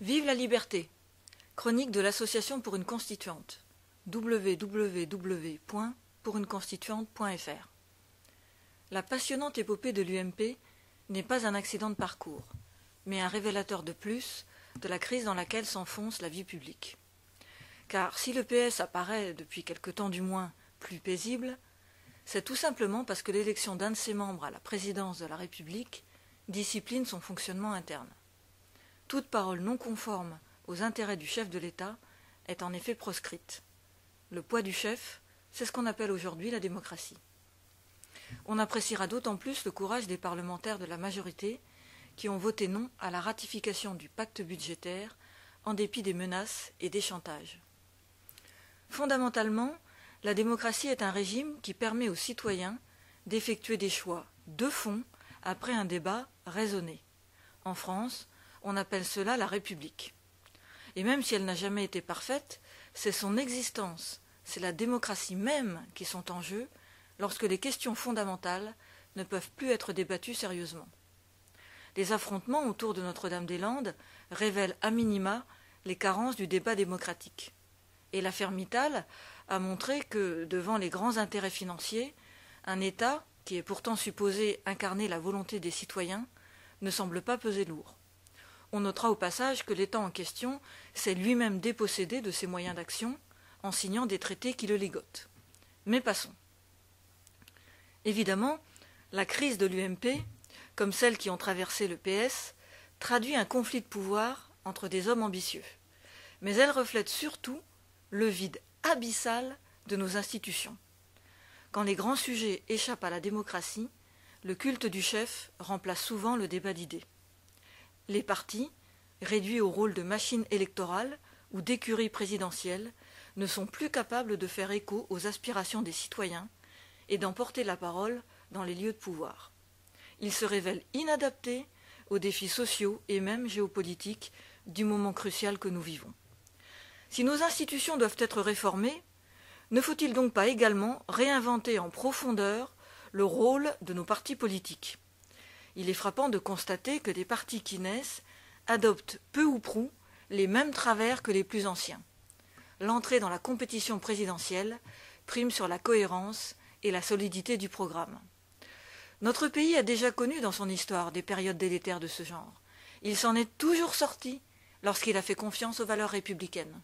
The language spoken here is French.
Vive la liberté! Chronique de l'Association pour une constituante. www.pouruneconstituante.fr. La passionnante épopée de l'UMP n'est pas un accident de parcours, mais un révélateur de plus de la crise dans laquelle s'enfonce la vie publique. Car si le PS apparaît, depuis quelque temps du moins, plus paisible, c'est tout simplement parce que l'élection d'un de ses membres à la présidence de la République discipline son fonctionnement interne. Toute parole non conforme aux intérêts du chef de l'État est en effet proscrite. Le poids du chef, c'est ce qu'on appelle aujourd'hui la démocratie. On appréciera d'autant plus le courage des parlementaires de la majorité qui ont voté non à la ratification du pacte budgétaire en dépit des menaces et des chantages. Fondamentalement, la démocratie est un régime qui permet aux citoyens d'effectuer des choix de fond après un débat raisonné. En France, on appelle cela la République. Et même si elle n'a jamais été parfaite, c'est son existence, c'est la démocratie même qui sont en jeu lorsque les questions fondamentales ne peuvent plus être débattues sérieusement. Les affrontements autour de Notre-Dame-des-Landes révèlent à minima les carences du débat démocratique. Et l'affaire Mittal a montré que, devant les grands intérêts financiers, un État, qui est pourtant supposé incarner la volonté des citoyens, ne semble pas peser lourd. On notera au passage que l'État en question s'est lui-même dépossédé de ses moyens d'action en signant des traités qui le ligotent. Mais passons. Évidemment, la crise de l'UMP, comme celles qui ont traversé le PS, traduit un conflit de pouvoir entre des hommes ambitieux. Mais elle reflète surtout le vide abyssal de nos institutions. Quand les grands sujets échappent à la démocratie, le culte du chef remplace souvent le débat d'idées. Les partis, réduits au rôle de machine électorale ou d'écurie présidentielle, ne sont plus capables de faire écho aux aspirations des citoyens et d'en porter la parole dans les lieux de pouvoir. Ils se révèlent inadaptés aux défis sociaux et même géopolitiques du moment crucial que nous vivons. Si nos institutions doivent être réformées, ne faut-il donc pas également réinventer en profondeur le rôle de nos partis politiques ? Il est frappant de constater que des partis qui naissent adoptent peu ou prou les mêmes travers que les plus anciens. L'entrée dans la compétition présidentielle prime sur la cohérence et la solidité du programme. Notre pays a déjà connu dans son histoire des périodes délétères de ce genre. Il s'en est toujours sorti lorsqu'il a fait confiance aux valeurs républicaines.